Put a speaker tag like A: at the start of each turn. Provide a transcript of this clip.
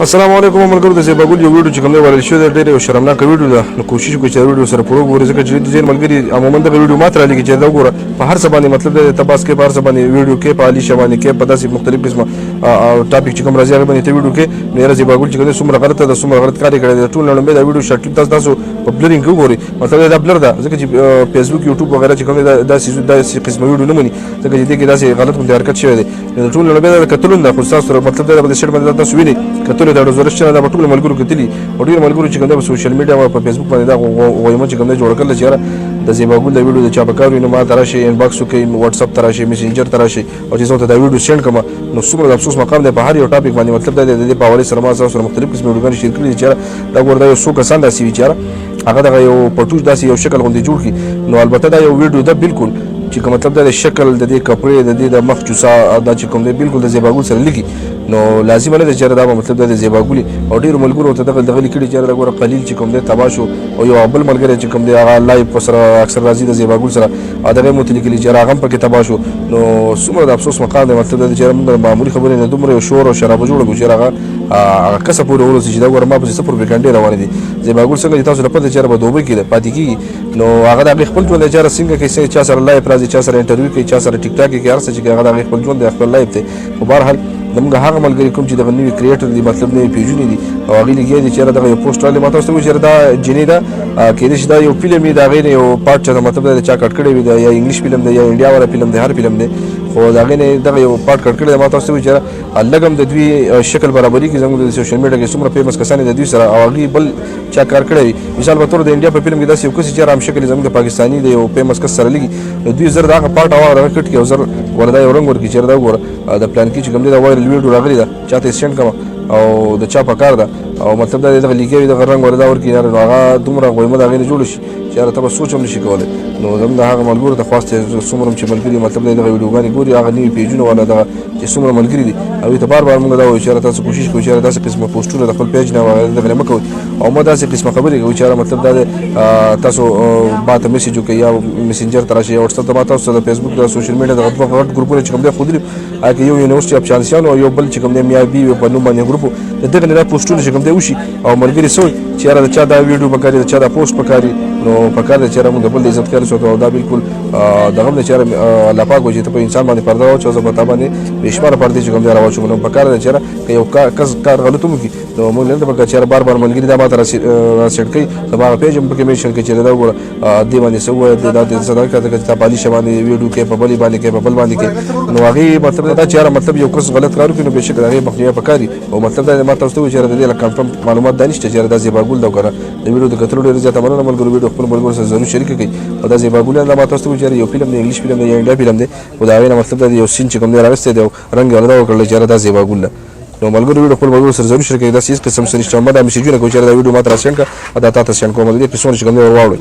A: السلام علیکم ملګرو د زیباګل یو ویډیو چې کوم دی وایرل شوی دی ډېر شرمناک ویډیو ده نو کوشش وکړئ چې ویډیو سره پوره وګورئ ځکه چې ډېر ملګري عموما د ویډیو ماته رالیږي چې دا وګوره په هر څه باندې مطلب د تباس کې په هر څه باندې ویډیو کې په علي شواني کې په داسې مختلف قسمه ټاپک چې کوم راځي هغه باندې ته ویډیو کې میرا زیباګل چې کوم څومره غلطه ده څومره غلط کار کړی دی ټول لړمبه دا ویډیو شټ تاسو په بلرینګ وګورئ مطلب دا بلر ده ځکه چې فیسبوک یوټیوب وغیرہ چې کوم دا داسې قسمه ویډیو نه مني ځکه چې دې کې داسې غلط کوم حرکت شوی دی ټول لړمبه دا کتلون ده خو تاسو مطلب دا په شټ باندې تاسو وینئ کتل دا زورش نه دا ټول ملګرو کتلی او ډیر ملګرو چې کوم د سوشل میډیا او په فیسبوک باندې دا وایي چې کوم نه جوړ کړل چې د زیباګل د ویډیو د چاپکارو نو ما تراشي انباکس کوي واتس اپ تراشي میسنجر تراشي او چې څو ته دا ویډیو سند کوم نو څومره د افسوس مقام دی په هر یو ټاپک باندې مطلب د په حواله سره ما سره مختلف قسم ویډیوګان شیر کړي چې دا ورته یو څو کسان داسي ویچاره هغه د یو پټوش داسي یو شکل غوندي جوړ کی نو البته دا یو ویډیو ده بالکل چې کوم مطلب د شکل د دې کپړې د دې د مخ چوسا دا چې کوم دی بالکل د زیباګل سره لګي نو لازم نه چې دا مطلب د زیباګل او ډیر ملګرو ته دغه لیکلي چې دا ګوره قلیل چې کوم دی تباشو او یو بل ملګری چې کوم دی هغه لایو سره اکثر راځي د زیباګل سره دغه متلیکلي چې هغه په کې تباشو نو څومره د افسوس مقام دی مطلب د چې موږ معمولی خبرې نه دومره شور او شراب جوړو چې هغه کسه پورې ورسې چې دا ګوره ما په صفر وکانډې روان دي زیباګل څنګه تاسو لپاره چې په دوبه کې پاتې کیږي نو هغه د خپل ژوند اجازه څنګه کوي چې سره لایو راځي چې سره انټرویو کوي چې سره ټیک ټاک کې هر څه چې هغه د خپل ژوند د خپل لایو ته په بهر حال دمغه هغه ملګری کوم چې د نوی کریټر دی مطلب نه پیژنې دي او هغه لګي دي چې دا یو پوسټ علی ماته څه چې دا جنې دا کې دې دا یو فلم دی دا غیر یو پارت چې مطلب دا چا کټ کړی وي دا یا انګلیش فلم دی یا انډیا والا فلم دی هر فلم دی خو دا غیر دا یو پارت کټ کړی ماته څه چې لګم د دوی شکل برابرۍ کې زموږ د سوشل میډیا کې څومره فیمس کسان دي دوی سره او هغه بل چا کار کړی مثال په تور د انډیا په فلم کې داسې یو کس چې رام شکل زموږ د پاکستانی دی یو فیمس کس سره لګي دوی زر دا پارت او دا کټ کې او زر وردا یو رنگ ورکی چې دا وګوره د پلان کې چې کوم دی دا وایرل ویډیو راغلی دا چاته سند کوم او د چا په کار ده او مطلب دا د لیکي د رنگ وردا ورکی نه هغه دومره غوېمه دا غیر جوړ شي چې هغه ته سوچ هم نشي کولای نو زموږ د هغه ملګرو ته خواسته څومره چې ملګري مطلب د ویډیوګانې ګوري هغه نیو پیجونه ولا دا چې څومره ملګري دي او ته بار موږ دا وایو چې تاسو کوشش کوئ چې داسې قسمه پوسټونه د خپل پیج نه وغیرہ مکوئ او ما داسې قسمه خبرې کوي چې مطلب دا تاسو باته میسج کوي یا میسنجر تراشي او ورته تاسو د فیسبوک د سوشل میډیا د غټ ګروپونه چې کوم دی خو دې هغه یو یونیورسيټي اف چانسیان او یو بل چې کوم دی میا بي په نوم باندې ګروپ دغه نه پوسټونه چې کوم دی وشي او ملګری سوي چې را چا دا ویډیو پکاري چا دا پوسټ پکاري نو پکاره چې موږ د بل عزت کړو سو دا بالکل دغه نه چې الله پاک وجه ته په انسان باندې پرده او چې زما ته باندې بشمار پردې چې کوم دی راوچو نو پکاره چې یو کار غلط مو کی نو موږ نه پکاره چې بار بار ملګری دا ماته سیټ کوي دا پیج هم پکې میشن کې چې دا وګوره دی باندې سو د صداقت چې تاسو باندې شوانه ویډیو کې په بل باندې کې په بل باندې کې نو هغه مطلب دا چې مطلب یو کس غلط کار کوي نو به شکل هغه مخنیه پکاري او مطلب دا ما تاسو ته چې د دې کنفرم معلومات دانشته چې دا زیباګل دا وکړه د ویډیو د کتلو ډیر زیات مننه ملګرو ویډیو خپل ملګرو سره ضرور شریک کړئ او دا زیباګل دا ما تاسو ته چې یو فلم دی انګلیش فلم دی یا انډیا فلم دی او دا وینه مطلب دا یو سین چې کوم دی راوسته دی رنگ ولدا وکړل چې دا زیباګل نو ملګرو ویډیو خپل ملګرو سره ضرور شریک کړئ دا هیڅ قسم سره نشته ما دا میسجونه کوي چې دا ویډیو ما تر سند کا دا تاسو سند کوم دي په څونه چې کوم دی ورواړئ